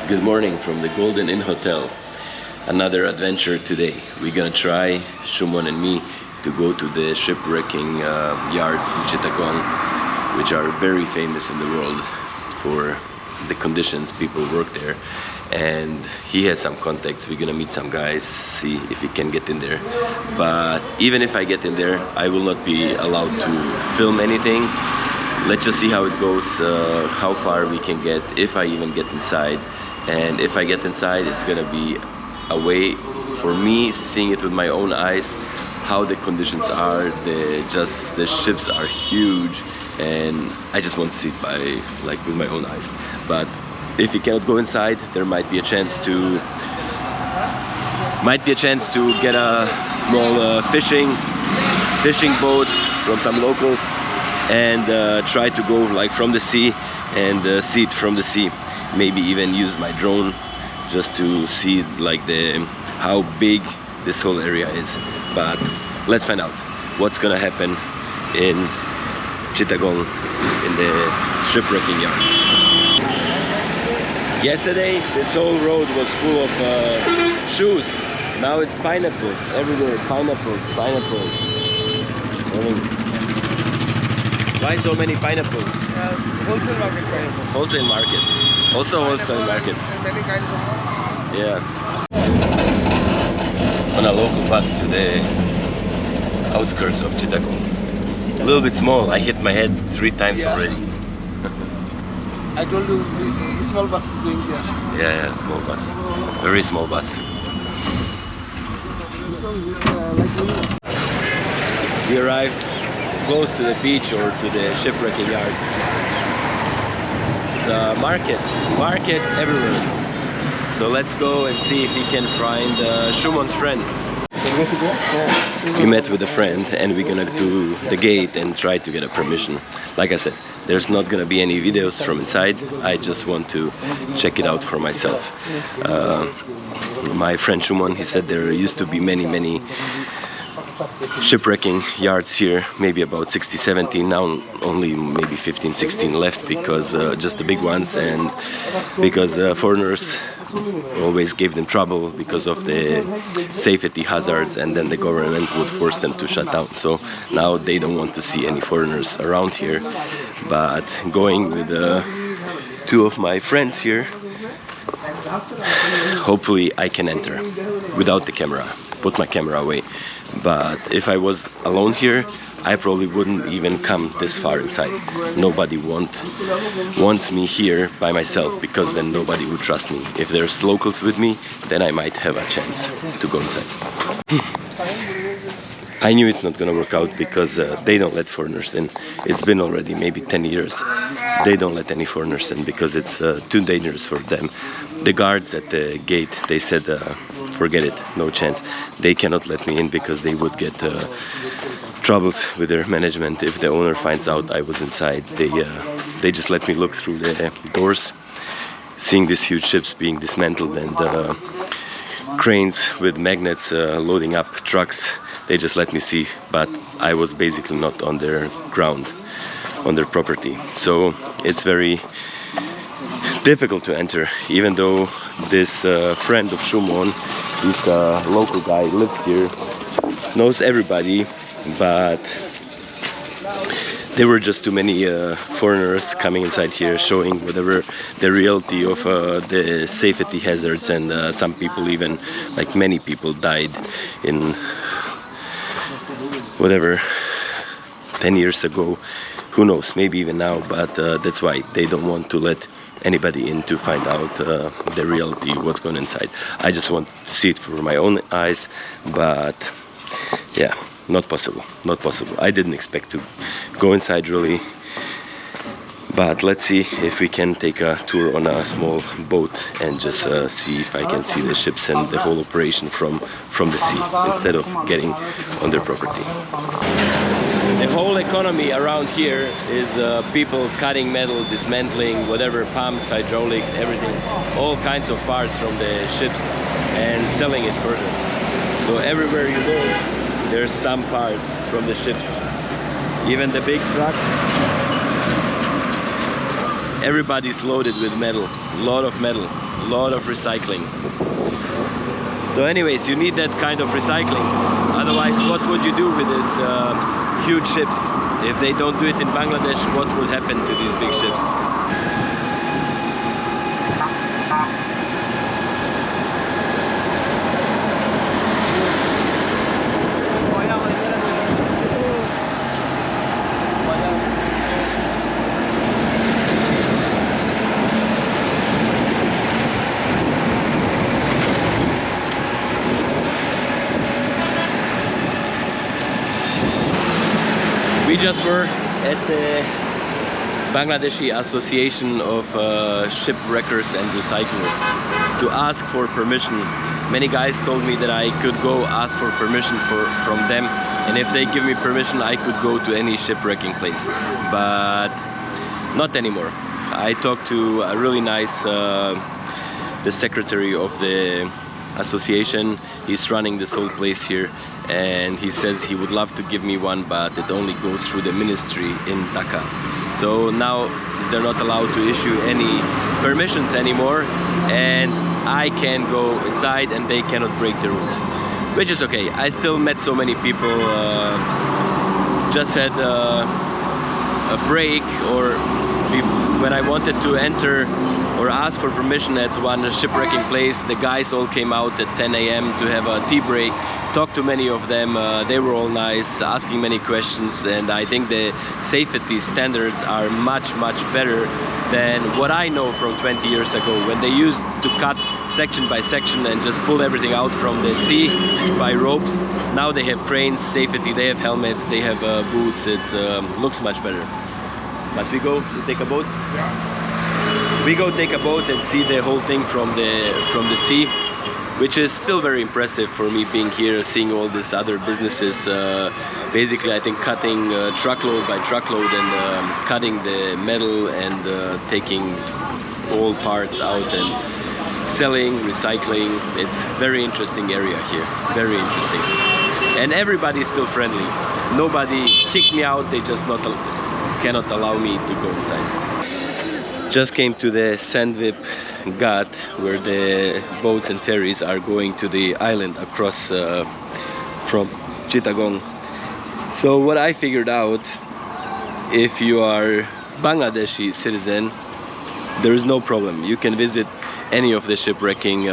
Good morning from the Golden Inn Hotel. Another adventure today. We're gonna try, Shumon and me, to go to the shipwrecking yards in Chittagong, which are very famous in the world for the conditions people work there. And he has some contacts. We're gonna meet some guys, see if we can get in there. But even if I get in there, I will not be allowed to film anything. Let's just see how it goes, how far we can get, if I even get inside. And if I get inside, it's gonna be a way for me seeing it with my own eyes, how the conditions are. The ships are huge, and I just want to see it with my own eyes. But if you cannot go inside, there might be a chance to get a small fishing boat from some locals, and try to go from the sea and see it from the sea. Maybe even use my drone just to see how big this whole area is. But let's find out what's gonna happen in Chittagong in the shipwrecking yards. Yesterday this whole road was full of shoes. Now it's pineapples everywhere. Pineapples. Why so many pineapples? Wholesale market pineapple. Wholesale market. Also wholesale market. Many kinds of. Yeah. On a local bus to the outskirts of Chittagong. A little bit small. I hit my head 3 times already. I told you, the small bus is going there. Yeah, small bus. Very small bus. So, like We arrived close to the beach or to the shipwrecking yards. It's a markets everywhere. So let's go and see if we can find Shumon's friend. We met with a friend and we're gonna do the gate and try to get a permission. Like I said, there's not gonna be any videos from inside. I just want to check it out for myself. My friend Shumon, he said there used to be many shipwrecking yards here, maybe about 60, 70, now only maybe 15, 16 left, because just the big ones, and because foreigners always gave them trouble because of the safety hazards, and then the government would force them to shut down. So now they don't want to see any foreigners around here. But going with 2 of my friends here, hopefully I can enter without the camera, put my camera away. But if I was alone here, I probably wouldn't even come this far inside. Nobody wants me here by myself, because then nobody would trust me. If there's locals with me, then I might have a chance to go inside. I knew it's not gonna work out, because they don't let foreigners in. It's been already maybe 10 years. They don't let any foreigners in because it's too dangerous for them. The guards at the gate, they said, forget it, no chance. They cannot let me in because they would get troubles with their management. If the owner finds out I was inside, they just let me look through the doors, seeing these huge ships being dismantled and cranes with magnets loading up trucks. They just let me see, but I was basically not on their ground, on their property. So it's very difficult to enter, even though this friend of Shumon, he's a local guy, lives here, knows everybody, but there were just too many foreigners coming inside here, showing whatever the reality of the safety hazards, and some people, even many people, died in whatever 10 years ago. Who knows, maybe even now, but that's why they don't want to let anybody in to find out the reality, what's going on inside. I just want to see it for my own eyes, but yeah, not possible. I didn't expect to go inside really, but let's see if we can take a tour on a small boat and just see if I can see the ships and the whole operation from the sea, instead of getting on their property. The whole economy around here is people cutting metal, dismantling whatever, pumps, hydraulics, everything, all kinds of parts from the ships, and selling it further. So everywhere you go, there's some parts from the ships. Even the big trucks, everybody's loaded with metal, lot of recycling. So anyways, you need that kind of recycling. Otherwise, what would you do with these huge ships? If they don't do it in Bangladesh, what would happen to these big ships? We just were at the Bangladeshi Association of Shipwreckers and Recyclers to ask for permission. Many guys told me that I could go ask for permission from them, and if they give me permission I could go to any shipwrecking place, but not anymore. I talked to a really nice the secretary of the association. He's running this whole place here, and he says he would love to give me one, but it only goes through the ministry in Dhaka. So now they're not allowed to issue any permissions anymore, and I can go inside and they cannot break the rules, which is okay. I still met so many people, just had a break, or when I wanted to enter or ask for permission at one shipwrecking place, the guys all came out at 10 AM to have a tea break. Talked to many of them, they were all nice, asking many questions, and I think the safety standards are much better than what I know from 20 years ago, when they used to cut section by section and just pull everything out from the sea by ropes. Now they have cranes, safety, they have helmets, they have boots. It looks much better. But we go to take a boat? Yeah. We go take a boat and see the whole thing from the sea, which is still very impressive for me being here, seeing all these other businesses. Basically, I think cutting truckload by truckload and cutting the metal and taking all parts out and selling, recycling. It's very interesting area here, very interesting. And everybody's still friendly. Nobody kicked me out, they just cannot allow me to go inside. Just came to the Sandvip Ghat, where the boats and ferries are going to the island across from Chittagong. So what I figured out, if you are Bangladeshi citizen, there is no problem. You can visit any of the shipwrecking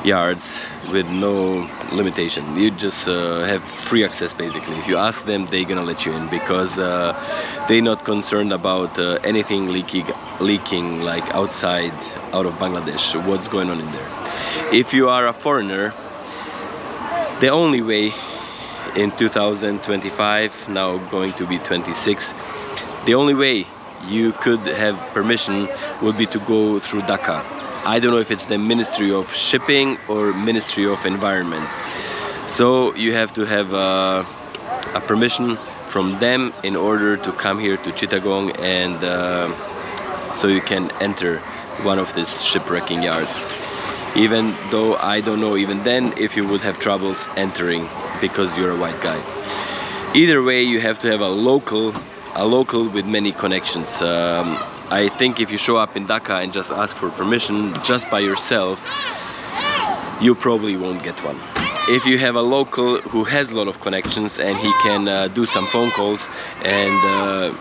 yards with no limitation. You just have free access basically. If you ask them, they're gonna let you in, because they're not concerned about anything leaking like outside, out of Bangladesh, what's going on in there. If you are a foreigner, the only way in 2025, now going to be 26, the only way you could have permission would be to go through Dhaka. I don't know if it's the Ministry of Shipping or Ministry of Environment. So you have to have a permission from them in order to come here to Chittagong, and so you can enter one of these shipwrecking yards. Even though I don't know even then if you would have troubles entering because you're a white guy. Either way, you have to have a local with many connections. I think if you show up in Dhaka and just ask for permission just by yourself, you probably won't get one. If you have a local who has a lot of connections and he can do some phone calls and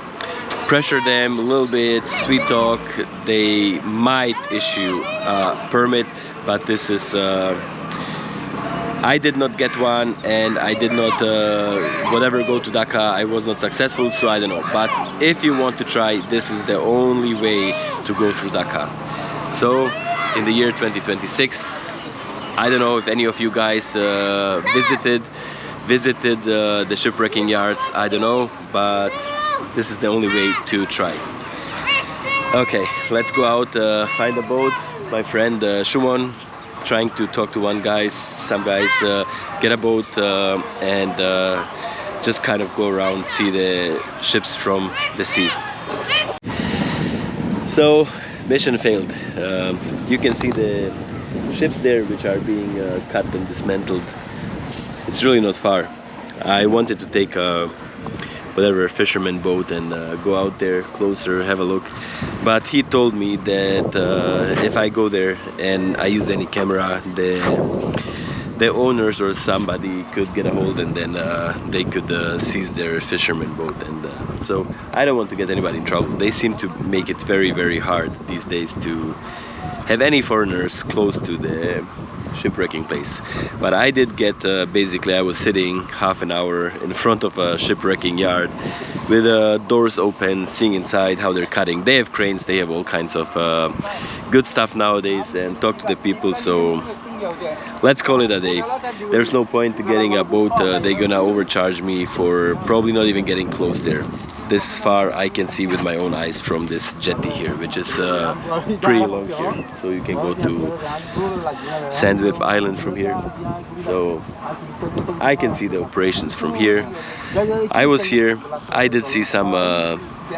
pressure them a little bit, sweet talk, they might issue a permit, but this is I did not get one, and I did not whatever go to Dhaka. I was not successful, so I don't know. But if you want to try, this is the only way to go through Dhaka. So in the year 2026, I don't know if any of you guys visited the shipwrecking yards. I don't know, but this is the only way to try. Okay, let's go out, find a boat. My friend Shumon trying to talk to some guys, get a boat and just kind of go around, see the ships from the sea. So mission failed. You can see the ships there which are being cut and dismantled. It's really not far. I wanted to take a whatever fisherman boat and go out there closer, have a look. But he told me that if I go there and I use any camera, the owners or somebody could get a hold, and then they could seize their fisherman boat. And so I don't want to get anybody in trouble. They seem to make it very, very hard these days to have any foreigners close to the shipwrecking place. But I did get basically I was sitting half an hour in front of a shipwrecking yard with doors open, seeing inside how they're cutting. They have cranes, they have all kinds of good stuff nowadays, and talk to the people. So let's call it a day. There's no point to getting a boat. They're gonna overcharge me for probably not even getting close there. This far I can see with my own eyes from this jetty here, which is pretty long here. So you can go to Sandwip Island from here. So I can see the operations from here. I was here. I did see some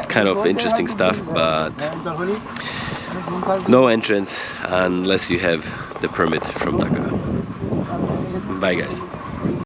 kind of interesting stuff, but no entrance unless you have the permit from Dhaka. Bye guys.